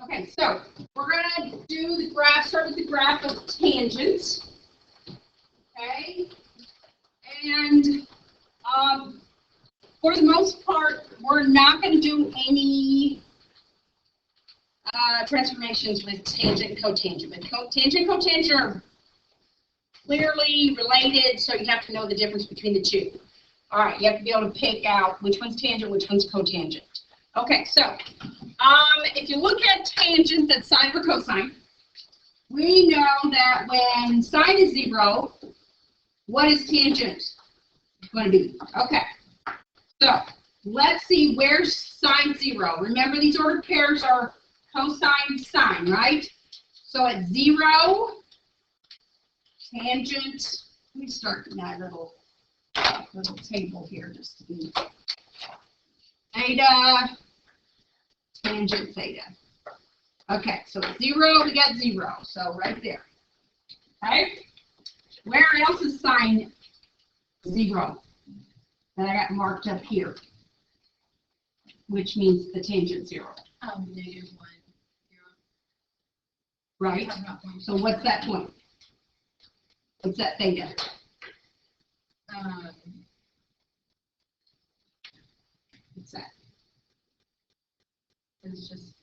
Okay, so we're going to do the graph, start with the graph of tangents. Okay, and for the most part, we're not going to do any transformations with tangent and cotangent. But tangent and cotangent are clearly related, so you have to know the difference between the two. All right, you have to be able to pick out which one's tangent, which one's cotangent. Okay, so if you look at tangent, that's sine over cosine. We know that when sine is 0, what is tangent going to be? Okay, so let's see where's sine 0. Remember, these ordered pairs are cosine, sine, right? So at 0, tangent, let me start my little table here just to be theta, tangent theta. Okay, so at 0, we got 0, so right there. Okay? Where else is sine 0? That I got marked up here, which means the tangent 0. -1, 0. Right? So what's that point? What's that theta? What's that? It's just,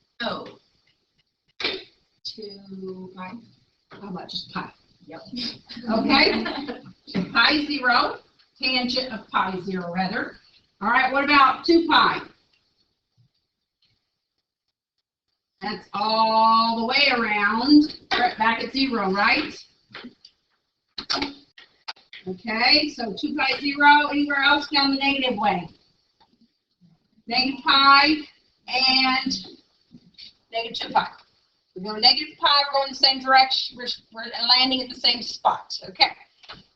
2 pi. How about just pi? Yep. Okay? So pi 0, tangent of pi 0 rather. All right, what about 2 pi? That's all the way around, right back at 0, right? Okay, so 2 pi 0, anywhere else down the negative way? Negative pi and negative 2 pi. We're going negative pi, we're going the same direction, we're landing at the same spot. Okay,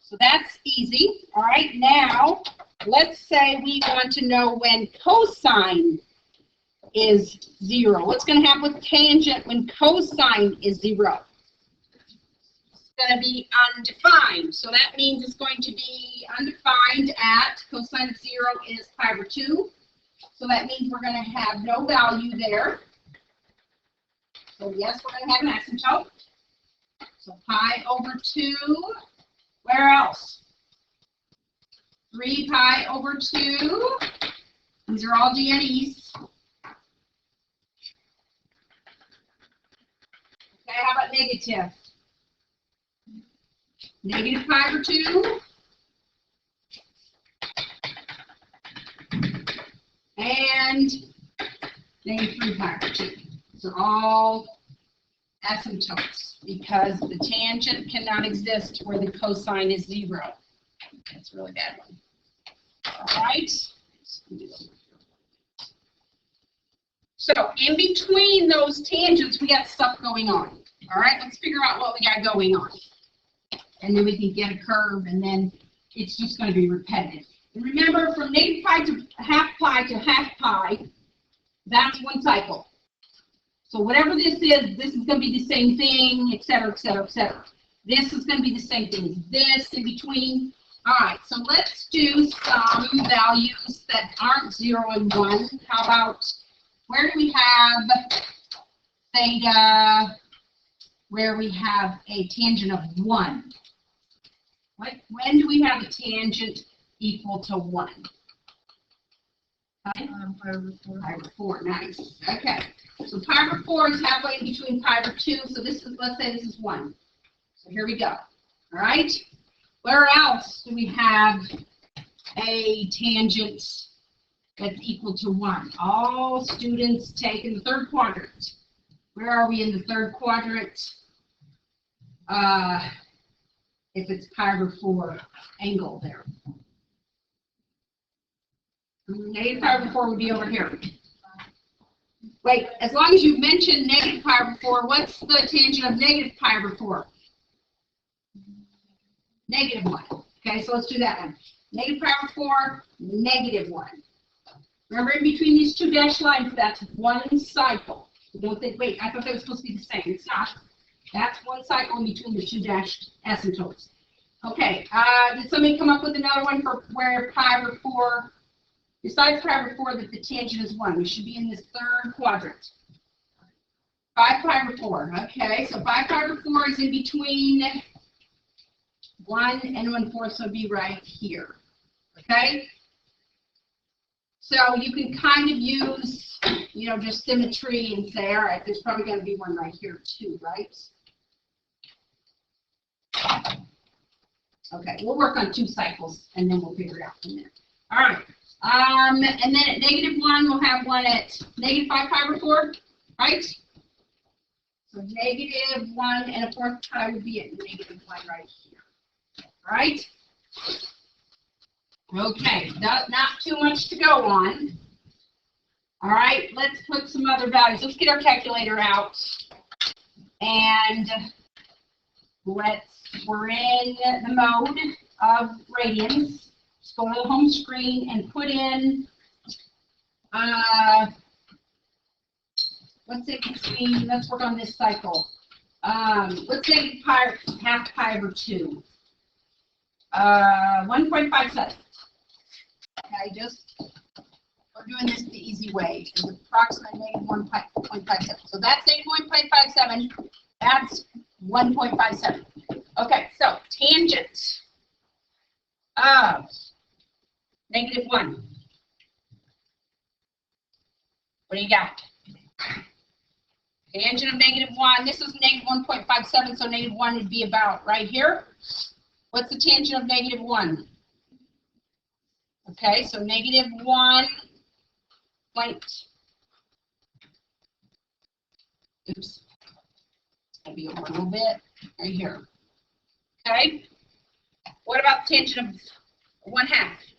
so that's easy. All right, now let's say we want to know when cosine is 0. What's going to happen with tangent when cosine is 0? It's going to be undefined. So that means it's going to be undefined at cosine of 0 is pi over 2. So that means we're going to have no value there. So yes, we're going to have an asymptote. So pi over 2. Where else? 3 pi over 2. These are all DNEs. Okay, how about negative? Negative pi over 2. And negative 3 pi over 2. These are all asymptotes because the tangent cannot exist where the cosine is 0. That's a really bad one. All right. So in between those tangents, we got stuff going on. All right, let's figure out what we got going on. And then we can get a curve, and then it's just going to be repetitive. And remember, from negative pi to half pi, that's one cycle. So whatever this is going to be the same thing, et cetera, et cetera, et cetera. This is going to be the same thing as this in between. All right, so let's do some values that aren't 0 and 1. How about, where do we have theta, where we have a tangent of 1? When do we have a tangent equal to 1? Pi over 4. Pi over 4, nice. Okay, so pi over 4 is halfway in between pi over 2, so this is, let's say this is 1. So here we go. All right, where else do we have a tangent that's equal to 1? All students take in the third quadrant. Where are we in the third quadrant? If it's pi over 4 angle there. Negative pi over 4 would be over here. Wait, as long as you mention negative pi over 4, what's the tangent of negative pi over 4? Negative 1. Okay, so let's do that one. Negative pi over 4, negative 1. Remember, in between these two dashed lines, that's one cycle. So don't think, wait, I thought they were supposed to be the same. It's not. That's one cycle in between the two dashed asymptotes. Okay, did somebody come up with another one for where pi over 4, besides pi over 4, that the tangent is 1? We should be in this third quadrant. 5 pi over 4. Okay, so 5 pi over 4 is in between 1 and 1/4, so it'd be right here. Okay? So you can kind of use, just symmetry and say, all right, there's probably going to be one right here too, right? Okay, we'll work on 2 cycles and then we'll figure it out from there. All right. And then at -1, we'll have one at -5 pi over 4, right? So -1 and 1/4 pi would be at -1 right here. All right? Okay, not too much to go on. All right, let's put some other values. Let's get our calculator out. And we're in the mode of radians. Just go to the home screen and put in, let's work on this cycle. Let's say half pi over 2. 1.57. Okay, we're doing this the easy way. It's approximately -1.57. So that's 8.57. That's 1.57. Okay, so tangent of -1. What do you got? Tangent of -1. This is -1.57, so -1 would be about right here. What's the tangent of -1? Okay, so -1 point. Oops. It's going to be over a little bit right here. Okay. What about tangent of 1/2?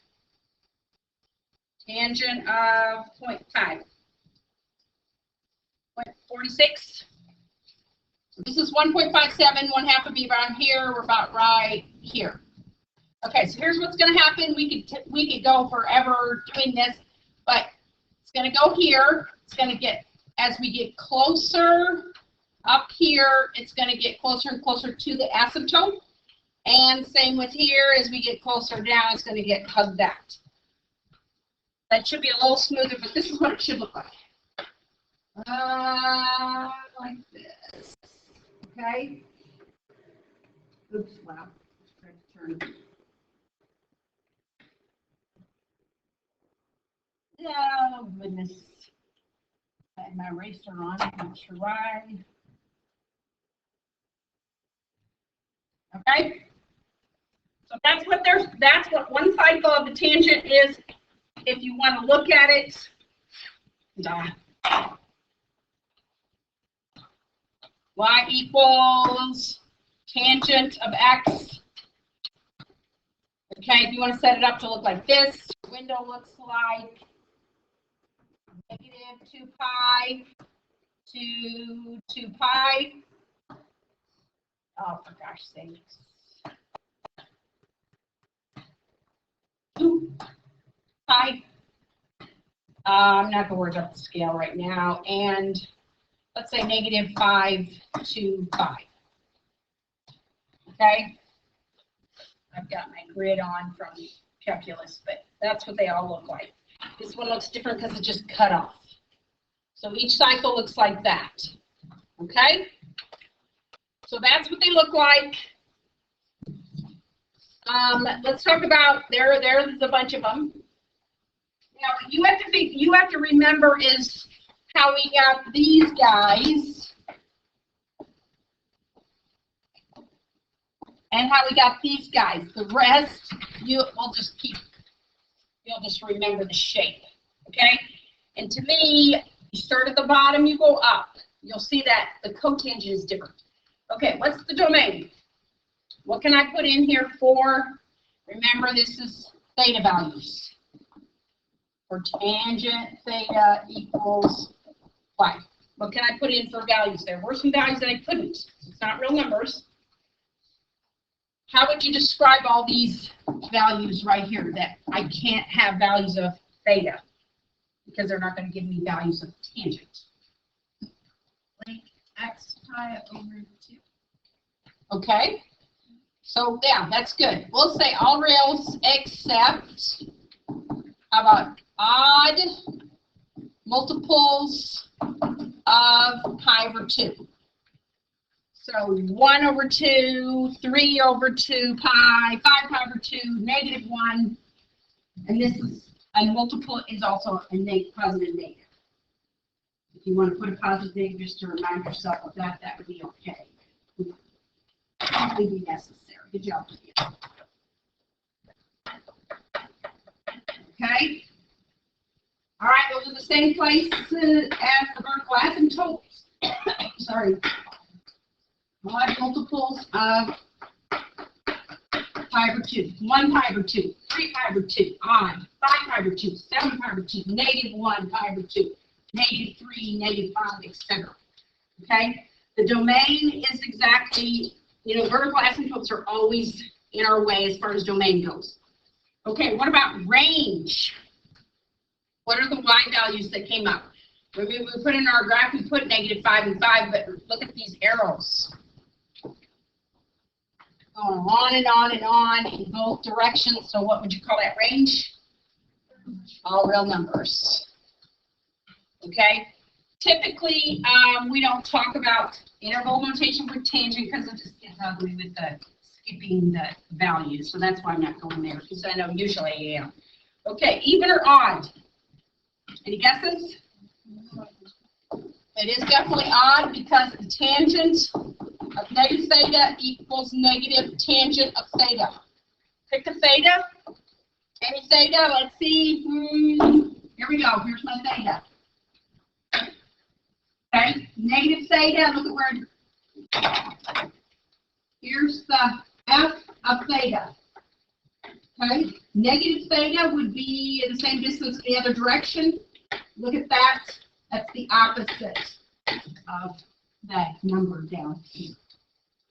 Tangent of 0.5. 0.46. So this is 1.57. 1/2 would be around here. We're about right here. Okay, so here's what's going to happen. We could go forever doing this, but it's going to go here. It's going to get, as we get closer up here, it's going to get closer and closer to the asymptote. And same with here, as we get closer down, it's going to get hugged out. That should be a little smoother, but this is what it should look like. Like this. Okay. Oops, wow. Turn. Oh, goodness. I had my eraser on. I'm not sure why. Okay. So that's what one cycle of the tangent is. If you want to look at it, y equals tangent of x. Okay, if you want to set it up to look like this, the window looks like -2 pi to 2 pi. Oh, for gosh sakes. 2 pi. I'm not going to worry about the scale right now. And let's say -5 to 5. Okay? I've got my grid on from calculus, but that's what they all look like. This one looks different because it just cut off. So each cycle looks like that. Okay? So that's what they look like. Let's talk about, there's a bunch of them. Now, you have to remember is how we got these guys and how we got these guys. The rest, you'll just remember the shape, okay? And to me, you start at the bottom, you go up. You'll see that the cotangent is different. Okay, what's the domain? What can I put in here for? Remember, this is theta values. For tangent theta equals y. What can I put in for values? There were some values that I couldn't. It's not real numbers. How would you describe all these values right here that I can't have values of theta because they're not going to give me values of tangent? Like x pi over 2. Okay. So yeah, that's good. We'll say all rails except, how about odd multiples of pi over 2. So 1 over 2, 3 over 2 pi, 5 pi over 2, negative 1. And this is a multiple is also a positive negative. If you want to put a positive negative just to remind yourself of that, that would be okay. Probably be necessary. Good job. Okay. All right, those are the same places as the vertical asymptotes. Sorry. Odd multiples of pi over 2, 1 pi over 2, 3 pi over 2, odd, 5 pi over 2, 7 pi over 2, negative 1 pi over 2, negative 3, negative 5, etc. Okay? The domain is exactly, vertical asymptotes are always in our way as far as domain goes. Okay, what about range? What are the y values that came up? When we put in our graph, we put negative 5 and 5, but look at these arrows. Going on and on and on in both directions. So what would you call that range? All real numbers. Okay? Typically, we don't talk about interval notation with tangent because it just gets ugly with the skipping the values. So that's why I'm not going there, because I know usually I am. Okay, even or odd? Any guesses? It is definitely odd because the tangent of negative theta equals negative tangent of theta. Pick a theta. Any theta, let's see. Here we go. Here's my theta. Okay, negative theta, look at where, here's the f of theta. Okay, negative theta would be in the same distance the other direction. Look at that. That's the opposite of that number down here.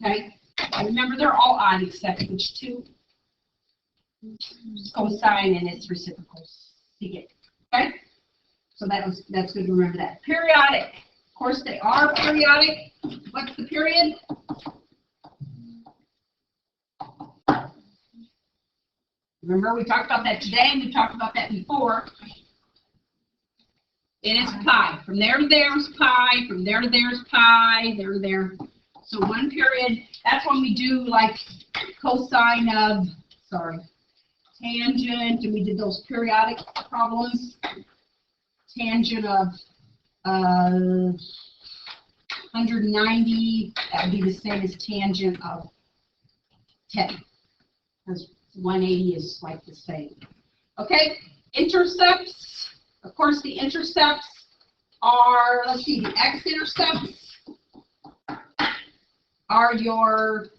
Okay, and remember they're all odd except which two? Cosine and its reciprocal. Okay, so that's good to remember that. Periodic. Of course, they are periodic. What's the period? Remember, we talked about that today, and we talked about that before. It is pi. From there to there is pi. From there to there is pi. There to there. So one period. That's when we do like cosine of, tangent, and we did those periodic problems. Tangent of 190. That would be the same as tangent of 10. Because 180 is like the same. Okay, intercepts. Of course, the intercepts are, let's see, the x-intercepts are your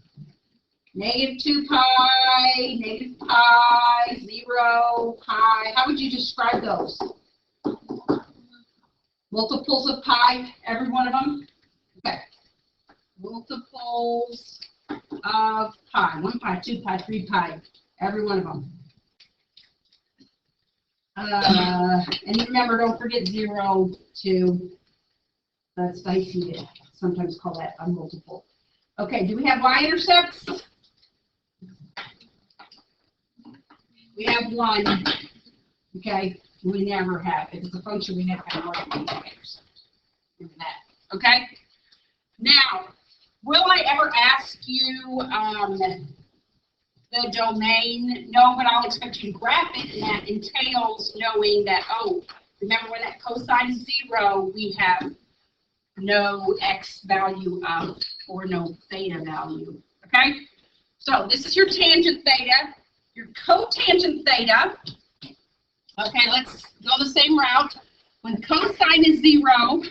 negative 2 pi, negative pi, 0, pi. How would you describe those? Multiples of pi, every one of them? Okay. Multiples of pi. 1 pi, 2 pi, 3 pi. Every one of them. And remember, don't forget 0, 2. That's dicey to sometimes call that a multiple. Okay, do we have y-intercepts? We have 1. Okay, we never have. If it's a function, we never have more than 1 y-intercept. Remember that. Okay? Now, will I ever ask you the domain? No, but I'll expect you to graph it, and that entails knowing that, oh, remember when that cosine is 0, we have no x value out or no theta value. Okay? So this is your tangent theta, your cotangent theta. Okay, let's go the same route. When cosine is 0,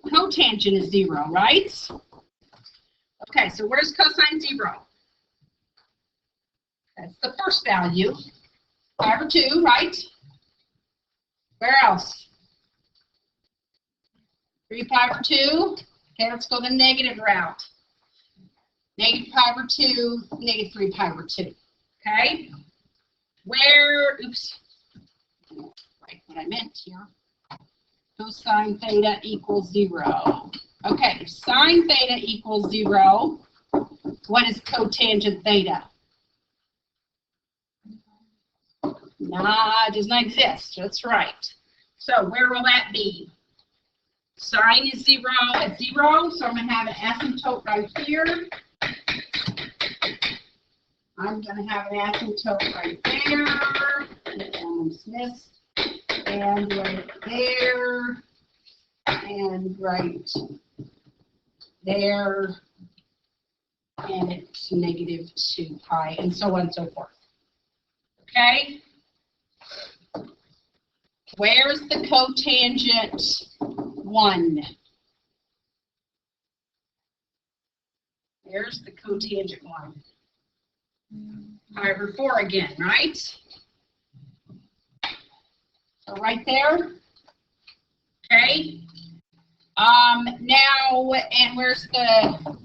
cotangent is 0, right? Okay, so where's cosine 0? That's the first value. Pi over 2, right? Where else? 3 pi over 2. Okay, let's go the negative route. Negative pi over 2, negative 3 pi over 2. Okay? Where, oops, right what I meant here. Cosine theta equals 0. Okay, if sine theta equals 0, what is cotangent theta? Nah, it does not exist. That's right. So where will that be? Sine is 0 at 0, so I'm going to have an asymptote right here. I'm going to have an asymptote right there. And Smith. And right there. And right there. And it's negative 2 pi, and so on and so forth. Okay? Where's the cotangent 1? There's the cotangent 1. Pi over 4 again, right? So right there. Okay. Now, and where's the,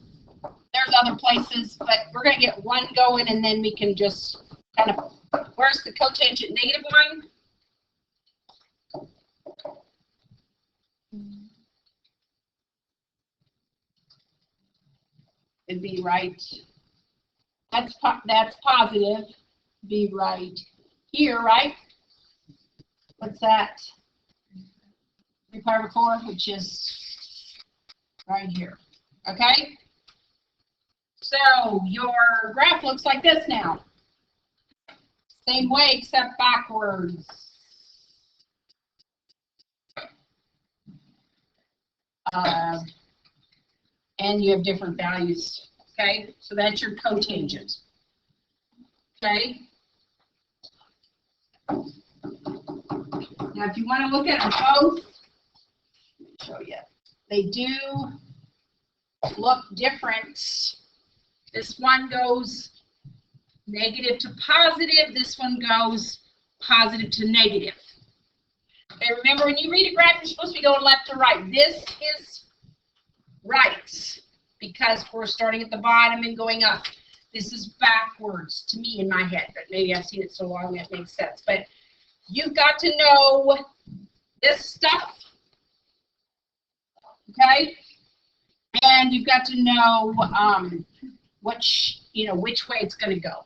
there's other places, but we're going to get 1 going, and then we can just kind of, where's the cotangent negative 1? It'd be right. That's positive. Be right here, right? What's that? 3 pi over 4, which is right here. Okay? So your graph looks like this now. Same way, except backwards. And you have different values. Okay? So that's your cotangent. Okay? Now, if you want to look at them both, let me show you. They do look different. This one goes negative to positive. This one goes positive to negative. Okay, remember, when you read a graph, you're supposed to be going left to right. This is right because we're starting at the bottom and going up. This is backwards to me in my head, but maybe I've seen it so long that makes sense. But you've got to know this stuff, okay? And you've got to know which way it's going to go.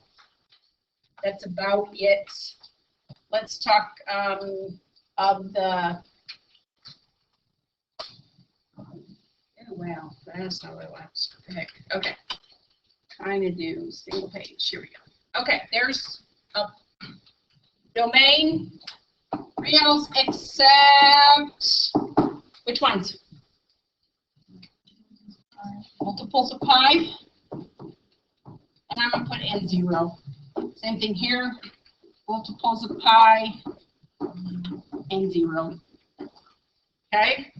That's about it. Let's talk of the. Oh, wow, that's not what I want. What the heck? Okay. Trying to do single page. Here we go. Okay, there's a domain reals except which ones? Multiples of pi. And I'm going to put n0. Same thing here. Multiples of pi n0. Okay?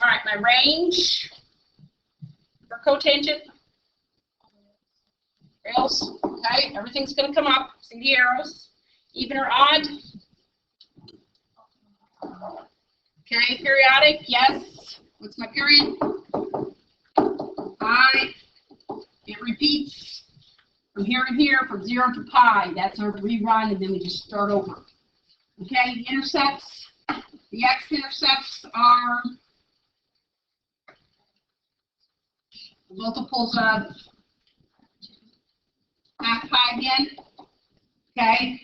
All right, my range for cotangent. Rails. Okay, everything's going to come up. See the arrows? Even or odd? Okay, periodic, yes. What's my period? Pi. It repeats from here to here, from 0 to pi. That's our rerun, and then we just start over. Okay, the intercepts. The x-intercepts are multiples of half pi again. Okay,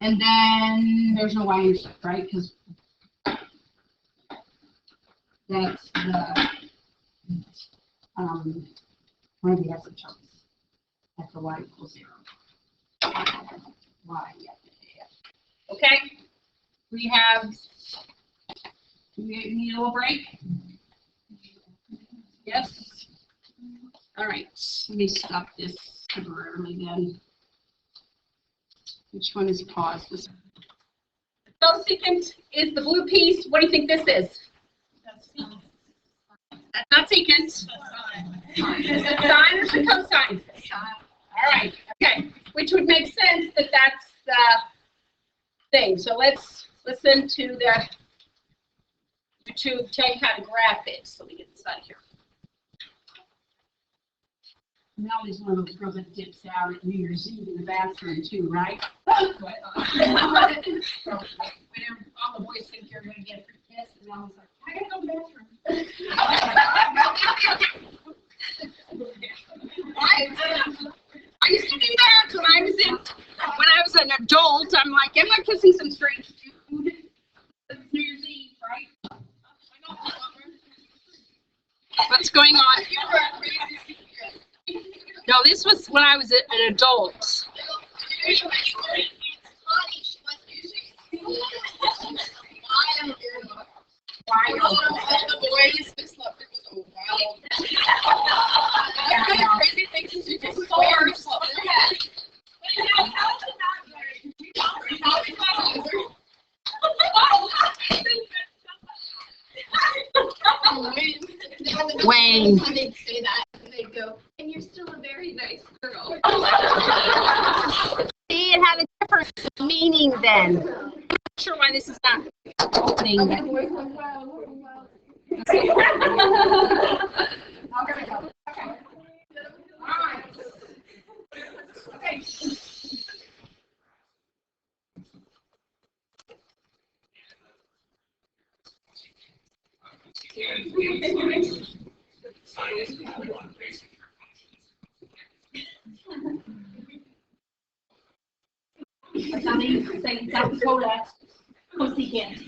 and then there's no y-intercept, right? Because that's the one of the asymptotes after y equals 0. Y, yeah. Okay, we have. Do we need a little break? Yes. All right. Let me stop this temporarily then. Which one is pause? This. The cosecant is the blue piece. What do you think this is? That's not secant. Sine or the cosine? All right. Okay. Which would make sense that that's the thing. So let's listen to the YouTube tell you how to graph it. So we get this out of here. Melly's one of those girls that dips out at New Year's Eve in the bathroom too, right? Whenever all the boys think you're going to get pissed, and Melly's like, I gotta go to the bathroom. I used to do that when I was an adult. I'm like, am I kissing some strange dude? What's going on? No, this was when I was an adult. Wild. Crazy things you just saw. Wayne. When they'd say that, and they'd go, and you're still a very nice girl. See, it had a different meaning then. I'm not sure why this is not opening. South Dakota, pussycat.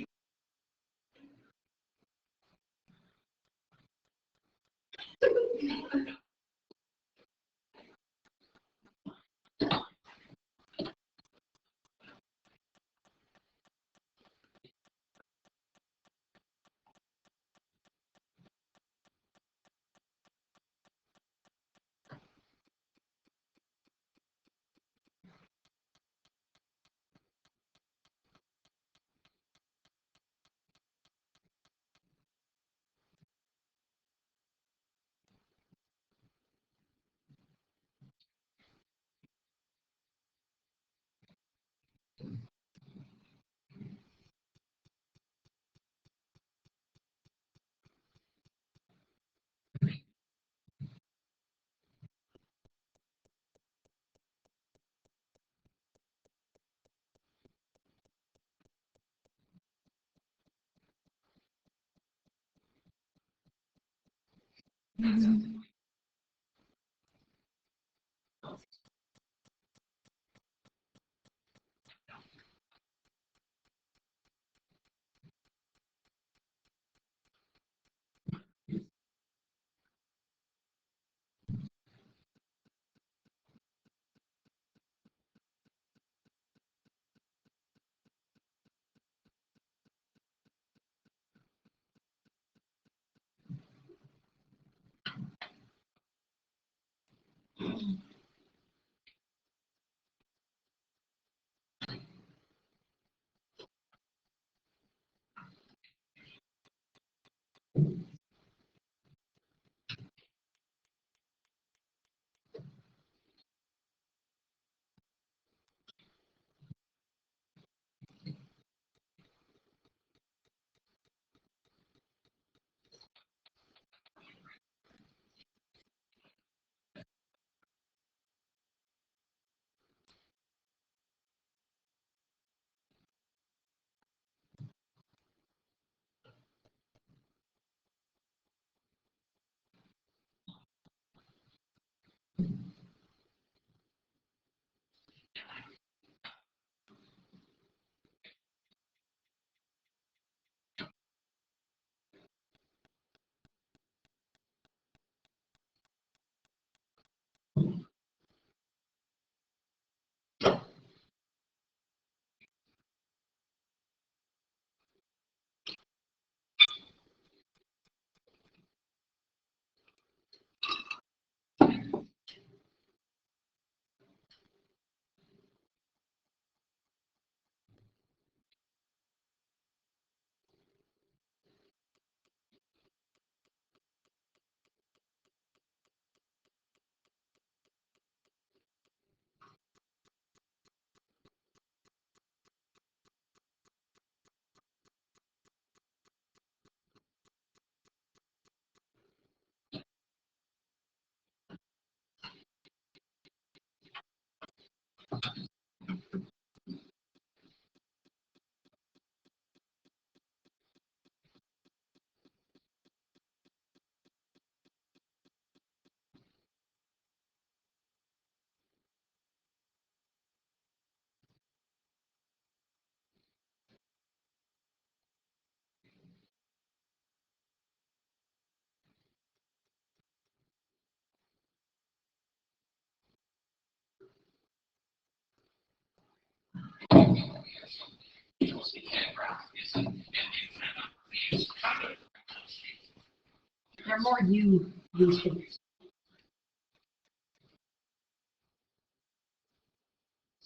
There are more U these days.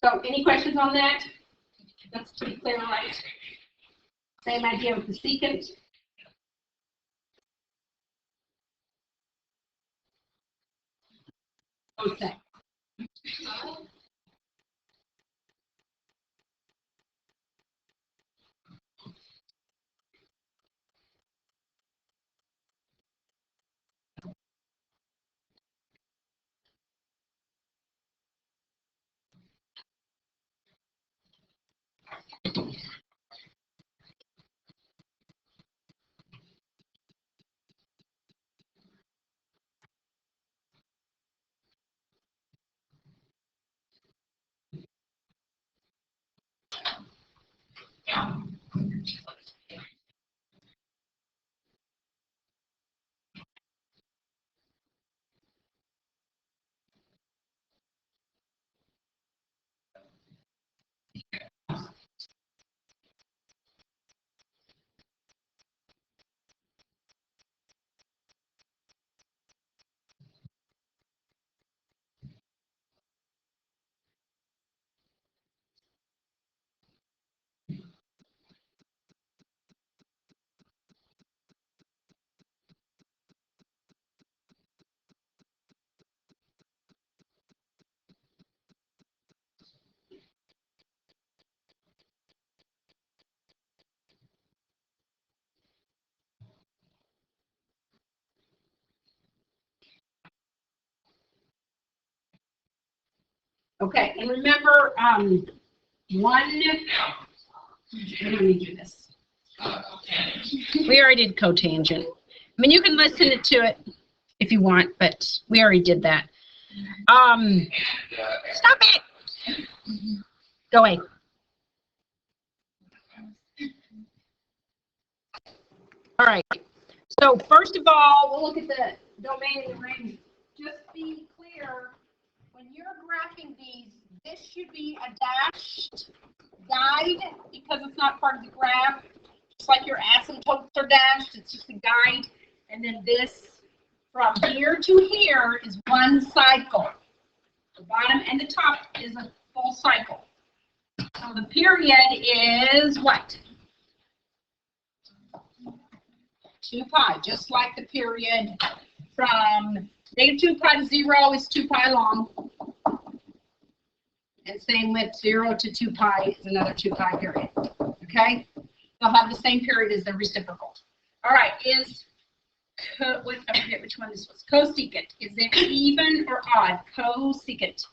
So any questions on that? That's pretty clear, right? Same idea with the secant. Okay. Okay, and remember, let me do this. We already did cotangent. I mean, you can listen to it if you want, but we already did that. Stop it! Go away. All right. So first of all, we'll look at the domain and the range. Just be clear, when you're graphing these, this should be a dashed guide because it's not part of the graph. Just like your asymptotes are dashed, it's just a guide. And then this, from here to here, is one cycle. The bottom and the top is a full cycle. So the period is what? 2 pi, just like the period from -2 pi to 0 is 2 pi long. And same with 0 to 2 pi is another 2 pi period. Okay? They'll have the same period as the reciprocal. All right, I forget which one this was. Cosecant. Is it even or odd? Cosecant.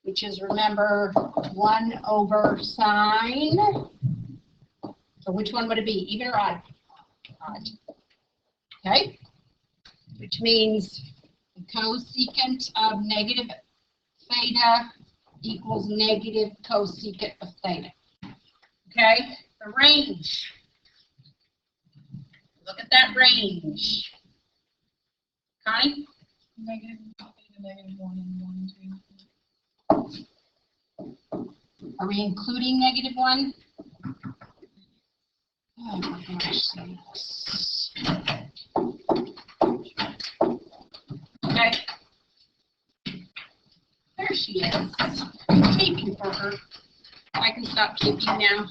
Which is, remember, 1 over sine. So which one would it be? Even or odd? Odd. Okay? Which means the cosecant of negative theta equals negative cosecant of theta. Okay? The range. Look at that range. Connie? -1 and 1, 2. Are we including -1? Oh my gosh. Okay. There she is. I'm keeping for her. I can stop keeping now.